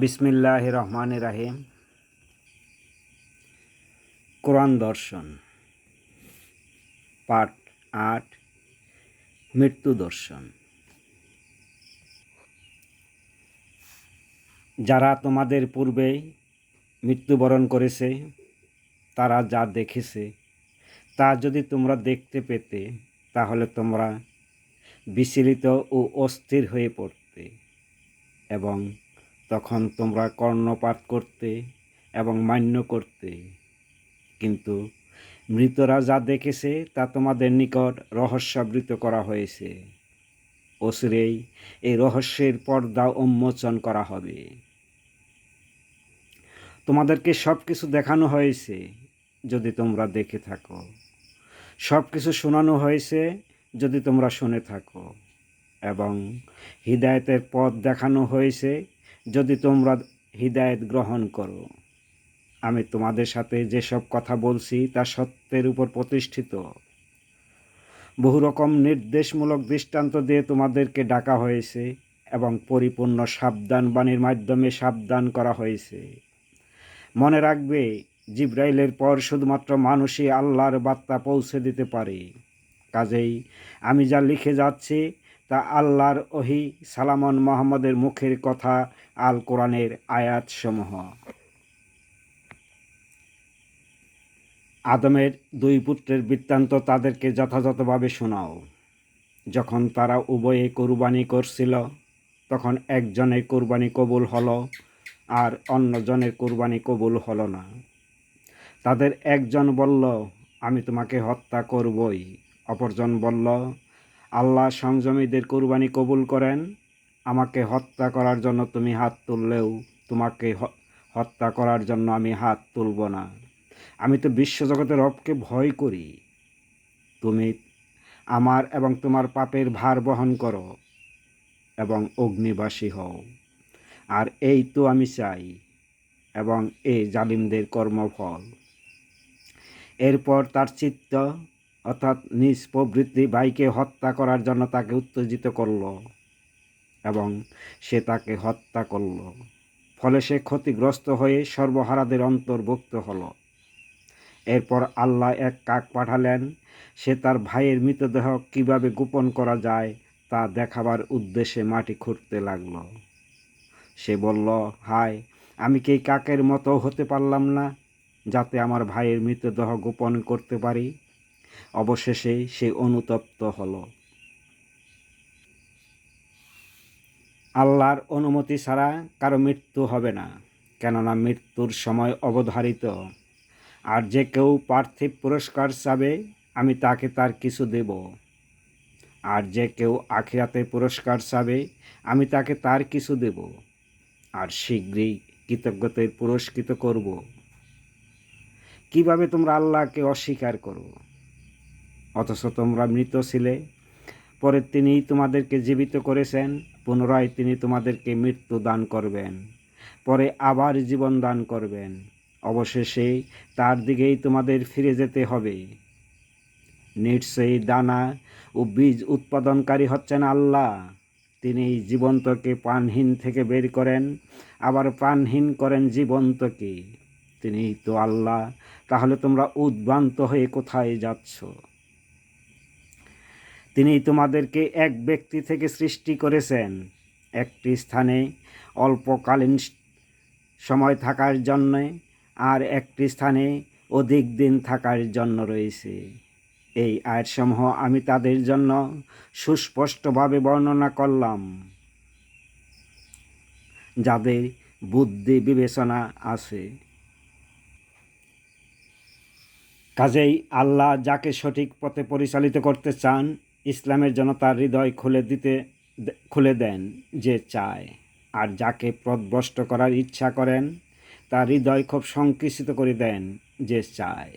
বিসমিল্লাহির রহমানির রহিম। কোরআন দর্শন পাঠ ৮, মৃত্যু দর্শন। যারা তোমাদের পূর্বে মৃত্যুবরণ করেছে তারা যা দেখেছে তা যদি তোমরা দেখতে পেতে তাহলে তোমরা বিচলিত ও অস্থির হয়ে পড়তে এবং তখন তোমরা কর্ণপাত করতে এবং মান্য করতে। কিন্তু মৃতরা যা দেখেছে তা তোমাদের নিকট রহস্যাবৃত করা হয়েছে। অচিরেই এই রহস্যের পর্দা উন্মোচন করা হবে। তোমাদেরকে সব কিছু দেখানো হয়েছে যদি তোমরা দেখে থাকো, সব কিছু শোনানো হয়েছে যদি তোমরা শুনে থাকো, এবং হিদায়াতের পথ দেখানো হয়েছে যদি তোমরা হিদায়াত গ্রহণ করো। আমি তোমাদের সাথে যেসব কথা বলছি তা সত্যের উপর প্রতিষ্ঠিত। বহু রকম নির্দেশমূলক দৃষ্টান্ত দিয়ে তোমাদেরকে ডাকা হয়েছে এবং পরিপূর্ণ সাবধানবাণীর মাধ্যমে সাবধান করা হয়েছে। মনে রাখবে, জিবরাইলের পর শুধুমাত্র মানুষই আল্লাহর বার্তা পৌঁছে দিতে পারে। কাজেই আমি যা লিখে যাচ্ছি তা আল্লাহর ওহী সালামন মুহাম্মদের মুখের কথা, আল কোরআনের আয়াতসমূহ। আদমের 2 পুত্রের বৃত্তান্ত তাদেরকে যথাযথভাবে শোনাও। যখন তারা উভয়ে কুরবানি করছিল তখন একজনের কুরবানি কবুল হলো আর অন্যজনের কুরবানি কবুল হলো না। তাদের একজন বলল, আমি তোমাকে হত্যা করবই। অপরজন বলল, আল্লাহ সংযমীদের কুরবানি কবুল করেন। আমাকে হত্যা করার জন্য তুমি হাত তুললেও তোমাকে হত্যা করার জন্য আমি হাত তুলব না। আমি তো বিশ্বজগতের রবকে ভয় করি। তুমি আমার এবং তোমার পাপের ভার বহন করো এবং অগ্নিবাসী হও। আর এই তো আমি চাই, এবং এই জালিমদের কর্মফল। এরপর তার চিত্ত অর্থাৎ নিজ প্রবৃত্তি ভাইকে হত্যা করার জন্য তাকে উত্তেজিত করল এবং সে তাকে হত্যা করল। ফলে সে ক্ষতিগ্রস্ত হয়ে সর্বহারাদের অন্তর্ভুক্ত হল। এরপর আল্লাহ এক কাক পাঠালেন। সে তার ভাইয়ের মৃতদেহ কিভাবে গোপন করা যায় তা দেখাবার উদ্দেশ্যে মাটি খুঁড়তে লাগল। সে বলল, হায়, আমি কি কাকের মতো হতে পারলাম না যাতে আমার ভাইয়ের মৃতদেহ গোপন করতে পারি। অবশেষে সে অনুতপ্ত হল। আল্লাহর অনুমতি ছাড়া কারো মৃত্যু হবে না, কেননা মৃত্যুর সময় অবধারিত। আর যে কেউ পার্থিব পুরস্কার চাবে আমি তাকে তার কিছু দেব, আর যে কেউ আখিরাতে পুরস্কার চাবে আমি তাকে তার কিছু দেব, আর শীঘ্রই কৃতজ্ঞতায় পুরস্কৃত করব। কিভাবে তোমরা আল্লাহকে অস্বীকার করো অথচ তোমরা মৃত ছিলে? পরে তিনিই তোমাদেরকে জীবিত করেছেন, পুনরায় তিনি তোমাদেরকে মৃত্যু দান করবেন, পরে আবার জীবন দান করবেন। অবশেষে তার দিকেই তোমাদের ফিরে যেতে হবে। নিশ্চয়ই দানা ও বীজ উৎপাদনকারী হচ্ছেন আল্লাহ। তিনি জীবন্তকে প্রাণহীন থেকে বের করেন, আবার প্রাণহীন করেন জীবন্তকে। তিনিই তো আল্লাহ। তাহলে তোমরা উদ্ভ্রান্ত হয়ে কোথায় যাচ্ছ? তিনি তোমাদেরকে এক ব্যক্তি থেকে সৃষ্টি করেছেন, একটি স্থানে অল্পকালীন সময় থাকার জন্যে, আর একটি স্থানে অধিক দিন থাকার জন্য রয়েছে। এই আয়াতসমূহ আমি তাদের জন্য সুস্পষ্টভাবে বর্ণনা করলাম যাদের বুদ্ধি বিবেচনা আছে। কাজেই আল্লাহ যাকে সঠিক পথে পরিচালিত করতে চান ইসলামের জন্য তার হৃদয় খুলে দেন যে চায়, আর যাকে পথভ্রষ্ট করার ইচ্ছা করেন তার হৃদয় খুব সংকুচিত করে দেন যে চায়।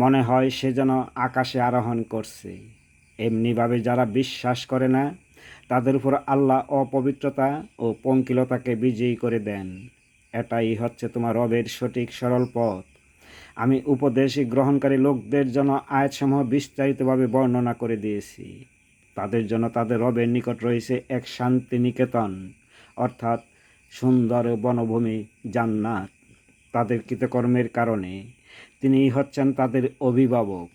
মনে হয় সে যেন আকাশে আরোহণ করছে। এমনিভাবে যারা বিশ্বাস করে না তাদের উপর আল্লাহ অপবিত্রতা ও পঙ্কিলতাকে বিজয়ী করে দেন। এটাই হচ্ছে তোমার রবের সঠিক সরল পথ। আমি উপদেশ গ্রহণকারী লোকদের জন্য আয়াতসমূহ বিস্তারিতভাবে বর্ণনা করে দিয়েছি। তাদের জন্য তাদের রবের নিকট রয়েছে এক শান্তি নিকেতন, অর্থাৎ সুন্দর বনভূমি জান্নাত তাদের কৃতকর্মের কারণে। তিনিই হচ্ছেন তাদের অভিভাবক।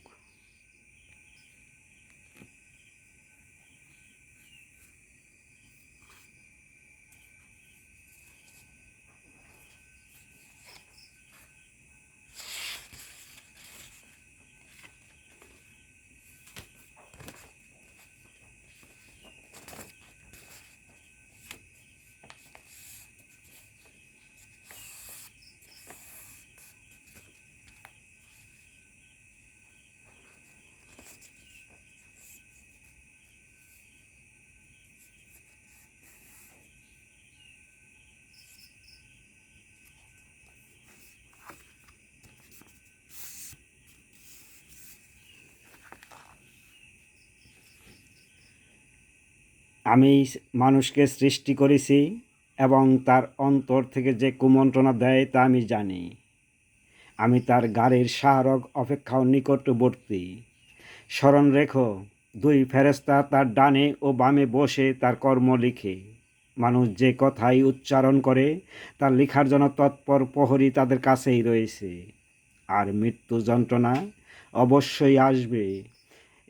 আমি মানুষকে সৃষ্টি করেছি এবং তার অন্তর থেকে যে কুমন্ত্রণা দেয় তা আমি জানি। আমি তার গাড়ির শাহরগ অপেক্ষাও নিকটবর্তী। স্মরণ রেখো, দুই ফেরেশতা তার ডানে ও বামে বসে তার কর্ম লিখে। মানুষ যে কথাই উচ্চারণ করে তার লেখার জন্য তৎপর প্রহরী তাদের কাছেই রয়েছে। আর মৃত্যু যন্ত্রণা অবশ্যই আসবে।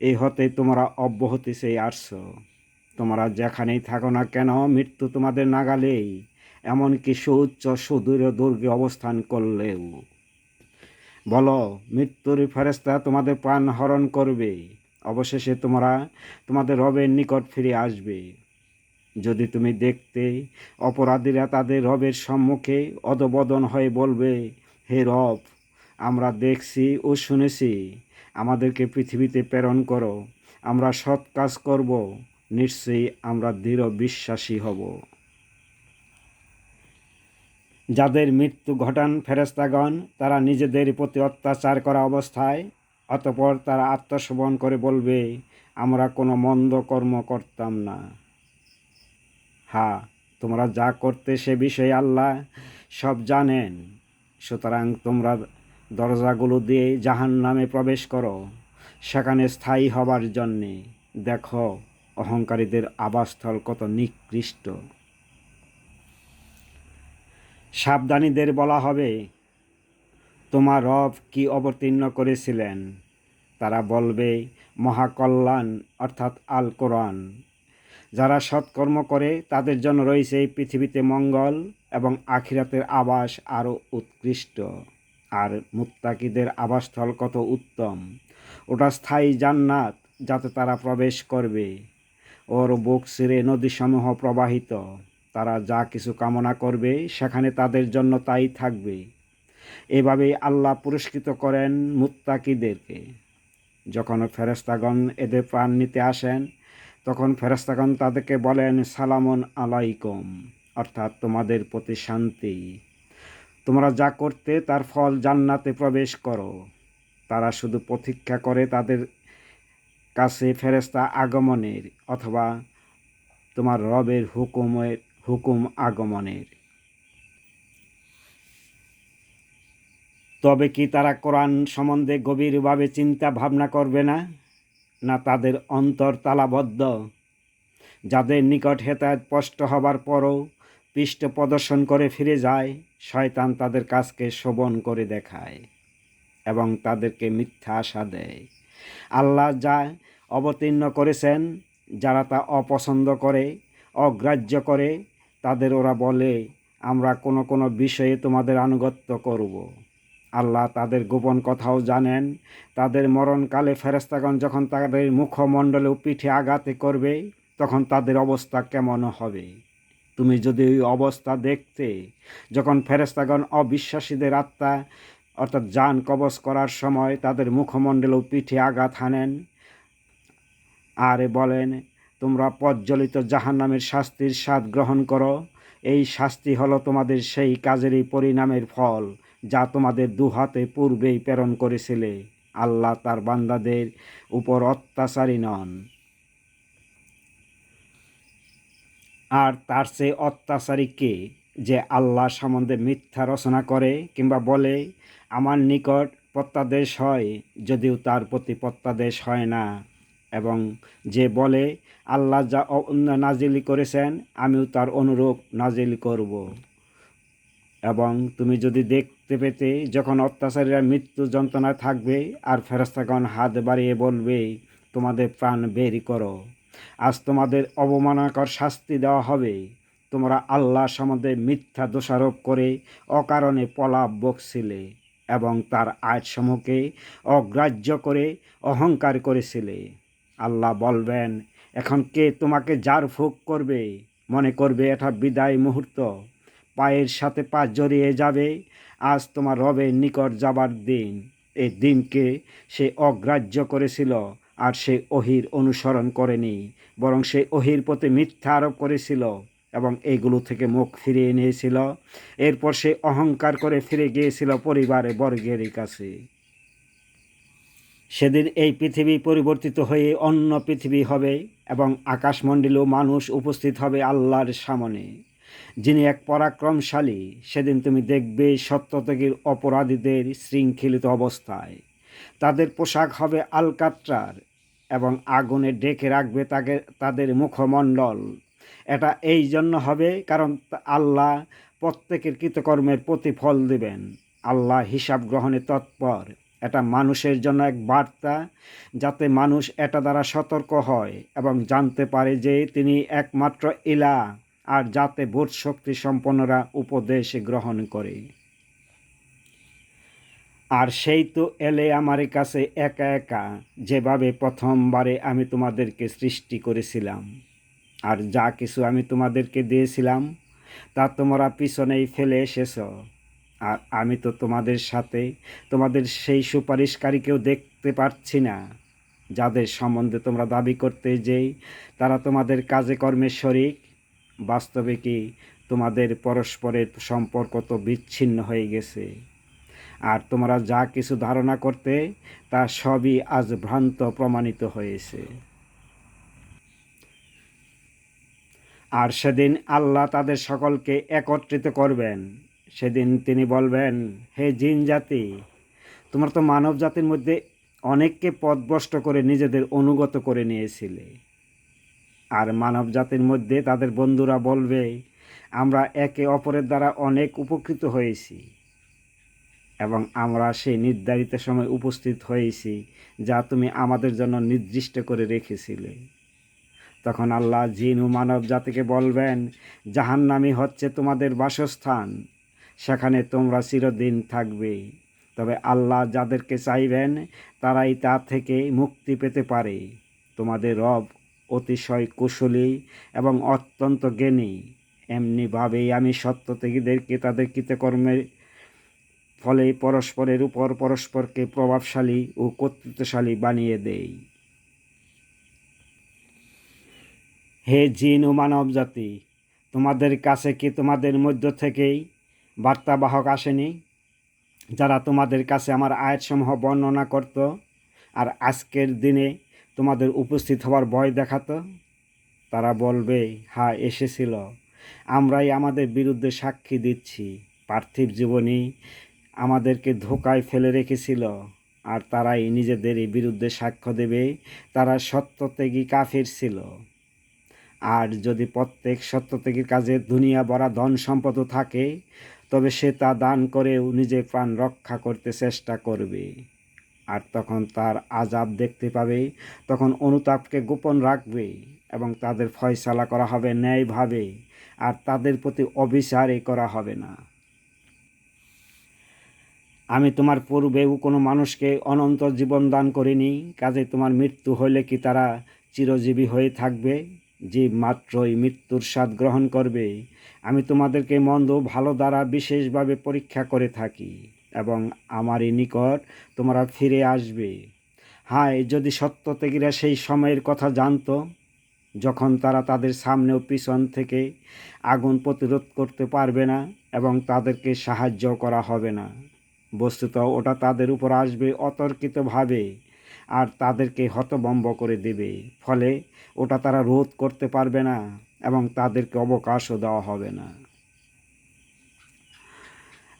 এই হতে তোমরা অব্যাহতি চেয়ে আসছো। তোমরা যেখানেই থাকো না কেন, মৃত্যু তোমাদের নাগালেই, এমনকি সুউচ্চ সুদূর দুর্গে অবস্থান করলেও। বলো, মৃত্যুর ফেরেশতা তোমাদের প্রাণ হরণ করবে, অবশেষে তোমরা তোমাদের রবের নিকট ফিরে আসবে। যদি তুমি দেখতে, অপরাধীরা তাদের রবের সম্মুখে অধবদন হয়ে বলবে, হে রব, আমরা দেখছি ও শুনেছি, আমাদেরকে পৃথিবীতে প্রেরণ করো, আমরা সৎ কাজ করব, নিশ্চয়ই আমরা দৃঢ় বিশ্বাসী হব। যাদের মৃত্যু ঘটান ফেরেশতাগণ, তারা নিজেদের প্রতি অত্যাচার করা অবস্থায়, অতঃপর তারা আত্মসমর্পণ করে বলবে, আমরা কোনো মন্দ কর্ম করতাম না। হ্যাঁ, তোমরা যা করতে সে বিষয়ে আল্লাহ সব জানেন। সুতরাং তোমরা দরজাগুলো দিয়ে জাহান্নামে প্রবেশ করো, সেখানে স্থায়ী হবার জন্যে। দেখো, অহংকারীদের আবাসস্থল কত নিকৃষ্ট। সাবধানীদের বলা হবে, তোমার রব কি অবতীর্ণ করেছিলেন? তারা বলবে, মহাকল্যাণ অর্থাৎ আল কোরআন। যারা সৎকর্ম করে তাদের জন্য রয়েছে এই পৃথিবীতে মঙ্গল এবং আখিরাতের আবাস আরও উৎকৃষ্ট। আর মুত্তাকিদের আবাসস্থল কত উত্তম। ওটা স্থায়ী জান্নাত, যাতে তারা প্রবেশ করবে। ওর বুক চিরে নদীসমূহ প্রবাহিত। তারা যা কিছু কামনা করবে সেখানে তাদের জন্য তাই থাকবে। এভাবেই আল্লাহ পুরস্কৃত করেন মুত্তাকিদেরকে। যখন ফেরেশতাগণ এদের প্রাণ নিতে আসেন, তখন ফেরেশতাগণ তাদেরকে বলেন, সালামুন আলাইকুম, অর্থাৎ তোমাদের প্রতি শান্তি। তোমরা যা করতে তার ফল জান্নাতে প্রবেশ করো। তারা শুধু প্রতীক্ষা করে তাদের কাছে ফেরেশতা আগমনের অথবা তোমার রবের হুকুম আগমনের। তবে কি তারা কোরআন সম্বন্ধে গভীরভাবে চিন্তা ভাবনা করবে না? না তাদের অন্তর তালাবদ্ধ? যাদের নিকট হেদায়েত স্পষ্ট হবার পরও পৃষ্ঠ প্রদর্শন করে ফিরে যায়, শয়তান তাদের কাজকে শোভন করে দেখায় এবং তাদেরকে মিথ্যা আশা দেয়। আল্লাহ যা অবতীর্ণ করেছেন, যারা তা অপছন্দ করে, অগ্রাহ্য করে, তাদের ওরা বলে, আমরা কোনো কোনো বিষয়ে তোমাদের আনুগত্য করব। আল্লাহ তাদের গোপন কথাও জানেন। তাদের মরণকালে ফেরেশতাগণ যখন তাদের মুখমণ্ডলে ও পিঠে আঘাত করবে, তখন তাদের অবস্থা কেমন হবে? তুমি যদি ওই অবস্থা দেখতে, যখন ফেরেশতাগণ অবিশ্বাসীদের আত্মা অর্থাৎ জান কবজ করার সময় তাদের মুখমণ্ডলে ও পিঠে আঘাত হানেন আর বলেন, তোমরা প্রজ্বলিত জাহান্নামের শাস্তির স্বাদ গ্রহণ করো। এই শাস্তি হলো তোমাদের সেই কাজেরই পরিণামের ফল যা তোমাদের দুহাতে পূর্বেই প্রেরণ করেছিলে। আল্লাহ তার বান্দাদের উপর অত্যাচারী নন। আর তার চেয়ে অত্যাচারী কে, যে আল্লাহ সম্বন্ধে মিথ্যা রচনা করে কিংবা বলে, আমার নিকট প্রত্যাদেশ হয়, যদিও তার প্রতি প্রত্যাদেশ হয় না। এবং যে বলে আল্লাহ যা নাজিলি করেছেন আমিও তার অনুরূপ নাজিল করব। এবং তুমি যদি দেখতে পেতে যখন অত্যাচারীরা মৃত্যু যন্ত্রণায় থাকবে আর ফেরেশতাগণ হাত বাড়িয়ে বলবে তোমাদের প্রাণ বের করো, আজ তোমাদের অবমাননাকর শাস্তি দেওয়া হবে, তোমরা আল্লাহ সম্বন্ধে মিথ্যা দোষারোপ করে অকারণে প্রলাপ বকছিলে এবং তার আয়াতসমূহকে অগ্রাহ্য করে অহংকার করেছিলে। আল্লাহ বলবেন, এখন কে তোমাকে জারফুঁক করবে? মনে করবে এটা বিদায় মুহূর্ত, পায়ের সাথে পা জড়িয়ে যাবে। আজ তোমার রবের নিকট যাবার দিন। এই দিনকে সে অগ্রাহ্য করেছিল, আর সে ওহির অনুসরণ করেনি, বরং সে ওহির প্রতি মিথ্যা আরোপ করেছিল এবং এইগুলো থেকে মুখ ফিরিয়ে নিয়েছিল। এরপর সে অহংকার করে ফিরে গিয়েছিল পরিবারে বর্গের কাছে। সেদিন এই পৃথিবী পরিবর্তিত হয়ে অন্য পৃথিবী হবে এবং আকাশমণ্ডলেও মানুষ উপস্থিত হবে আল্লাহর সামনে, যিনি এক পরাক্রমশালী। সেদিন তুমি দেখবে সত্যত্যাগীর অপরাধীদের শৃঙ্খলিত অবস্থায়। তাদের পোশাক হবে আলকাত্রার এবং আগুনে ডেকে রাখবে তাদের মুখমণ্ডল। এটা এই জন্য হবে কারণ আল্লাহ প্রত্যেকের কৃতকর্মের প্রতিফল দেবেন। আল্লাহ হিসাব গ্রহণে তৎপর। এটা মানুষের জন্য এক বার্তা, যাতে মানুষ এটা দ্বারা সতর্ক হয় এবং জানতে পারে যে তিনি একমাত্র ইলাহ, আর যাতে বোধ শক্তি সম্পন্নরা উপদেশ গ্রহণ করে। আর সেই তো এলে আমার কাছে একা একা, যেভাবে প্রথমবারে আমি তোমাদেরকে সৃষ্টি করেছিলাম। আর যা কিছু আমি তোমাদেরকে দিয়েছিলাম তা তোমরা পিছনেই ফেলে এসেছ। আর আমি তো তোমাদের সাথে তোমাদের সেই সুপারিশকারীকেও দেখতে পাচ্ছি না, যাদের সম্বন্ধে তোমরা দাবি করতে যেই তারা তোমাদের কাজে কর্মে শরিক। বাস্তবে কি তোমাদের পরস্পরের সম্পর্ক তো বিচ্ছিন্ন হয়ে গেছে, আর তোমরা যা কিছু ধারণা করতে তা সবই আজ ভ্রান্ত প্রমাণিত হয়েছে। আর সেদিন আল্লাহ তাদের সকলকে একত্রিত করবেন। সেদিন তিনি বলবেন, হে জিন জাতি, তোমরা তো মানব জাতির মধ্যে অনেককে পথভ্রষ্ট করে নিজেদের অনুগত করে নিয়েছিলে। আর মানব জাতির মধ্যে তাদের বন্ধুরা বলবে, আমরা একে অপরের দ্বারা অনেক উপকৃত হয়েছি এবং আমরা সেই নির্ধারিত সময় উপস্থিত হয়েছি যা তুমি আমাদের জন্য নির্দিষ্ট করে রেখেছিলে। তখন আল্লাহ জিন ও মানব জাতিকে বলবেন, জাহান্নামই হচ্ছে তোমাদের বাসস্থান, সেখানে তোমরা চিরদিন থাকবে। তবে আল্লাহ যাদেরকে চাইবেন তারাই তা থেকে মুক্তি পেতে পারে। তোমাদের রব অতিশয় কুশলী এবং অত্যন্ত জ্ঞানী। এমনিভাবেই আমি সত্যত্যাগীদেরকে তাদের কৃতকর্মের ফলে পরস্পরের উপর পরস্পরকে প্রভাবশালী ও কর্তৃত্বশালী বানিয়ে দেই। হে জিন ও মানব জাতি, তোমাদের কাছে কি তোমাদের মধ্য থেকেই বার্তাবাহক আসেনি, যারা তোমাদের কাছে আমার আয়াতসমূহ বর্ণনা করত আর আজকের দিনে তোমাদের উপস্থিত হওয়ার ভয় দেখাতো? তারা বলবে, হ্যাঁ এসেছিল, আমরাই আমাদের বিরুদ্ধে সাক্ষী দিচ্ছি। পার্থিব জীবনই আমাদেরকে ধোকায় ফেলে রেখেছিল, আর তারাই নিজেদেরই বিরুদ্ধে সাক্ষ্য দেবে তারা সত্যত্যাগী কাফির ছিল। আর যদি প্রত্যেক সত্যত্যাগীর কাছে দুনিয়া ভরা ধন সম্পদও থাকে, তবে সে তা দান করেও নিজের প্রাণ রক্ষা করতে চেষ্টা করবে। আর তখন তার আযাব দেখতে পাবে, তখন অনুতাপকে গোপন রাখবে এবং তাদের ফয়সালা করা হবে ন্যায়ভাবে, আর তাদের প্রতি অবিচারই করা হবে না। আমি তোমার পূর্বেও কোনো মানুষকে অনন্ত জীবন দান করিনি, কাজে তোমার মৃত্যু হইলে কি তারা চিরজীবী হয়ে থাকবে? জীব মাত্রই মৃত্যুর স্বাদ গ্রহণ করবে। আমি তোমাদেরকে মন্দ ভালো দ্বারা বিশেষভাবে পরীক্ষা করে থাকি এবং আমারই নিকট তোমরা ফিরে আসবে। হায়, যদি সত্যত্যাগীরা সেই সময়ের কথা জানতো, যখন তারা তাদের সামনে ও পিছন থেকে আগুন প্রতিরোধ করতে পারবে না এবং তাদেরকে সাহায্য করা হবে না। বস্তুত ওটা তাদের উপর আসবে অতর্কিতভাবে আর তাদেরকে হতভম্ব করে দেবে, ফলে ওটা তারা রোধ করতে পারবে না এবং তাদেরকে অবকাশও দেওয়া হবে না।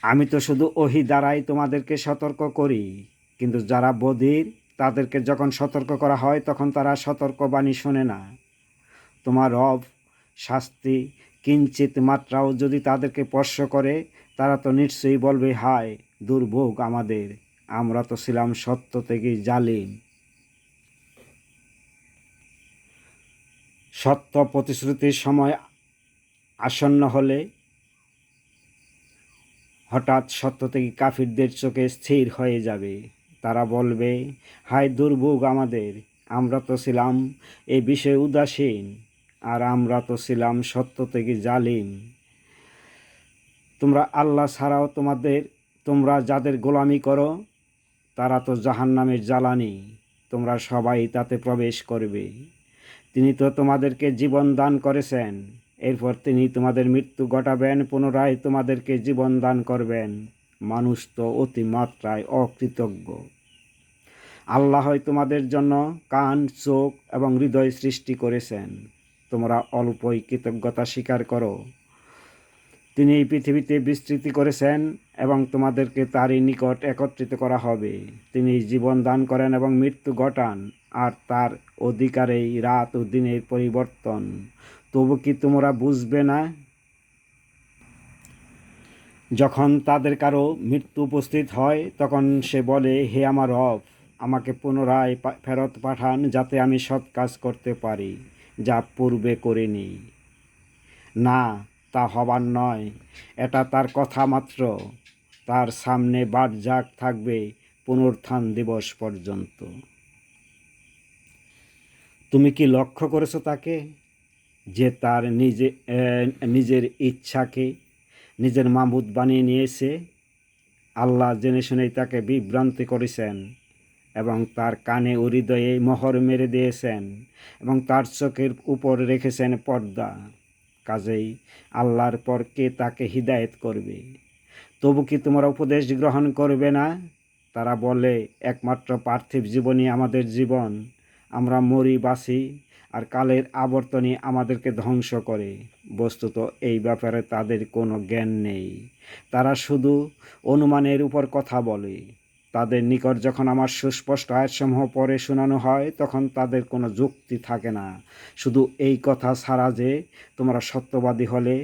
আমি তো শুধু ওহী দ্বারাই তোমাদেরকে সতর্ক করি, কিন্তু যারা বধির তাদেরকে যখন সতর্ক করা হয় তখন তারা সতর্কবাণী শোনে না। তোমার রব শাস্তি কিঞ্চিত মাত্রাও যদি তাদেরকে স্পর্শ করে, তারা তো নিশ্চয়ই বলবে, হায় দুর্ভোগ আমাদের, আমরা তো ছিলাম সত্য থেকেই জালিম। সত্য প্রতিশ্রুতির সময় আসন্ন হলে হঠাৎ সত্য থেকে কাফিরদের চোখে স্থির হয়ে যাবে। তারা বলবে, হায় দুর্ভোগ আমাদের, আমরা তো ছিলাম এ বিষয়ে উদাসীন, আর আমরা তো ছিলাম সত্য থেকে জালিম। তোমরা আল্লাহ ছাড়াও তোমরা যাদের গোলামি করো তারা তো জাহান্নামের জ্বালানি, তোমরা সবাই তাতে প্রবেশ করবে। তিনি তো তোমাদেরকে জীবন দান করেছেন, এরপর তিনি তোমাদের মৃত্যু ঘটাবেন, পুনরায় তোমাদেরকে জীবন দান করবেন। মানুষ তো অতিমাত্রায় অকৃতজ্ঞ। আল্লাহই তোমাদের জন্য কান, চোখ এবং হৃদয় সৃষ্টি করেছেন, তোমরা অল্পই কৃতজ্ঞতা স্বীকার করো। তিনি এই পৃথিবীতে বিস্তৃতি করেছেন এবং তোমাদেরকে তারই নিকট একত্রিত করা হবে। তিনি জীবন দান করেন এবং মৃত্যু ঘটান, আর তার অধিকারেই রাত ও দিনের পরিবর্তন। তবু কি তোমরা বুঝবে না? যখন তাদের কারো মৃত্যু উপস্থিত হয় তখন সে বলে, হে আমার রব, আমাকে পুনরায় ফেরত পাঠান যাতে আমি সৎ কাজ করতে পারি যা পূর্বে করিনি। না, তা হবার নয়, এটা তার কথা মাত্র। তার সামনে বাটজাগ থাকবে পুনরুত্থান দিবস পর্যন্ত। তুমি কি লক্ষ্য করেছো তাকে, যে তার নিজের ইচ্ছাকে নিজের মাবুদ বানিয়ে নিয়েছে? আল্লাহ জেনে শুনেই তাকে বিভ্রান্তি করেছেন এবং তার কানে ও হৃদয়ে মোহর মেরে দিয়েছেন এবং তার চোখের উপর রেখেছেন পর্দা। কাজেই আল্লাহর পর কে তাকে হিদায়েত করবে? তবু কি তোমরা উপদেশ গ্রহণ করবে না? তারা বলে, একমাত্র পার্থিব জীবনই আমাদের জীবন, আমরা মরি বাঁচি, আর কালের আবর্তনই আমাদেরকে ধ্বংস করে। বস্তুত এই ব্যাপারে তাদের কোনো জ্ঞান নেই, তারা শুধু অনুমানের উপর কথা বলে। তাদের নিকট যখন আমার সুস্পষ্ট আয়াতসমূহ পরে শোনানো হয় তখন তাদের কোনো যুক্তি থাকে না, শুধু এই কথা ছাড়া যে, তোমরা সত্যবাদী হলে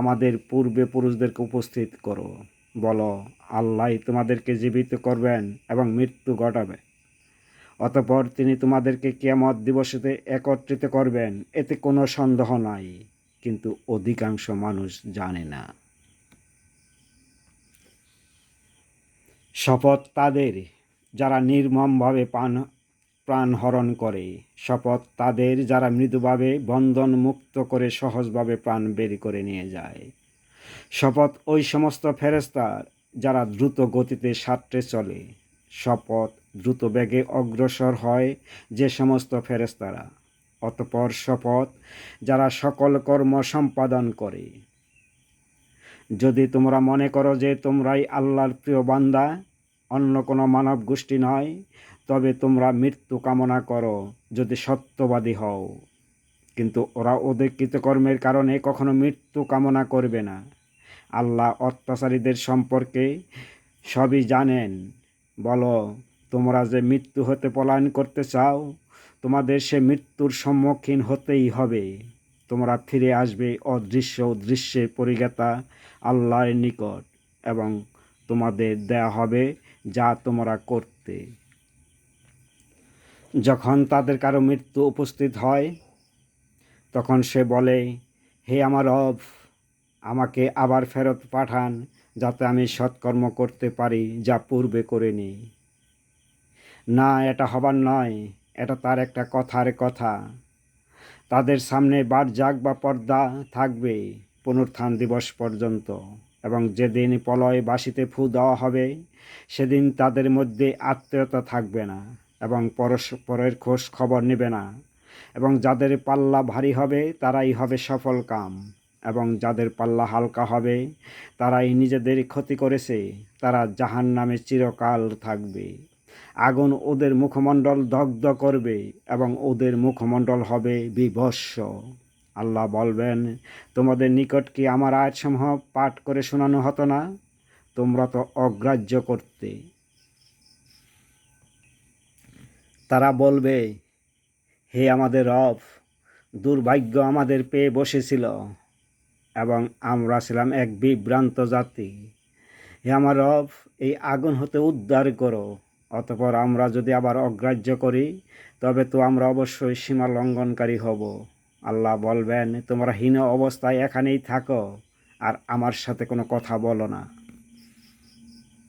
আমাদের পূর্বপুরুষদেরকে উপস্থিত করো। বলো, আল্লাহই তোমাদেরকে জীবিত করবেন এবং মৃত্যু ঘটাবে, অতঃপর তিনি তোমাদেরকে কিয়ামত দিবসেতে একত্রিত করবেন, এতে কোনো সন্দেহ নাই, কিন্তু অধিকাংশ মানুষ জানে না। শপথ তাদের যারা নির্মমভাবে প্রাণ হরণ করে, শপথ তাদের যারা মৃদুভাবে বন্ধন মুক্ত করে সহজভাবে প্রাণ বের করে নিয়ে যায়, শপথ ওই সমস্ত ফেরেশতার যারা দ্রুত গতিতে সাঁতরে চলে, শপথ দ্রুত বেগে অগ্রসর হয় যে সমস্ত ফেরেশতারা, অতঃপর শপথ যারা সকল কর্ম সম্পাদন করে। যদি তোমরা মনে করো যে তোমরাই আল্লাহর প্রিয় বান্দা, অন্য কোনো মানব গোষ্ঠী নয়, তবে তোমরা মৃত্যু কামনা করো যদি সত্যবাদী হও। কিন্তু ওরা ওদের কৃতকর্মের কারণে কখনো মৃত্যু কামনা করবে না। আল্লাহ অত্যাচারীদের সম্পর্কে সবই জানেন। বলো, তোমরা যে মৃত্যু হতে পলায়ন করতে চাও, তোমাদের সে মৃত্যুর সম্মুখীন হতেই হবে। তোমরা ফিরে আসবে অদৃশ্য দৃশ্যের পরিজ্ঞাতা আল্লাহর নিকট, এবং তোমাদের দেয়া হবে যা তোমরা করতে। যখন তাদের কারো মৃত্যু উপস্থিত হয় তখন সে বলে, হে আমার রব, আমাকে আবার ফেরত পাঠান যাতে আমি সৎকর্ম করতে পারি যা পূর্বে করিনি। না, এটা হবার নয়, এটা তার একটা কথার কথা। তাদের সামনে বাটজাগ বা পর্দা থাকবে পুনরুত্থান দিবস পর্যন্ত, এবং যেদিন প্রলয় বাঁশিতে ফু দেওয়া হবে সেদিন তাদের মধ্যে আত্মীয়তা থাকবে না এবং পরস্পরের খোঁজ খবর নেবে না, এবং যাদের পাল্লা ভারী হবে তারাই হবে সফল কাম, এবং যাদের পাল্লা হালকা হবে তারাই নিজেদের ক্ষতি করেছে, তারা জাহান্নামে চিরকাল থাকবে। আগুন ওদের মুখমণ্ডল দগ্ধ করবে এবং ওদের মুখমণ্ডল হবে বিভৎস। আল্লাহ বলবেন, তোমাদের নিকট কি আমার আয়াতসমূহ পাঠ করে শোনানো হতো না? তোমরা তো অগ্রাহ্য করতে। তারা বলবে, হে আমাদের রব, দুর্ভাগ্য আমাদের পেয়ে বসেছিল এবং আমরা ছিলাম এক বিভ্রান্ত জাতি। হে আমার রব, এই আগুন হতে উদ্ধার করো। অতঃপর আমরা যদি আবার অগ্রাহ্য করি, তবে তো আমরা অবশ্যই সীমা লঙ্ঘনকারী হব। আল্লাহ বলবেন, তোমরা হীন অবস্থায় এখানেই থাকো আর আমার সাথে কোনো কথা বলো না।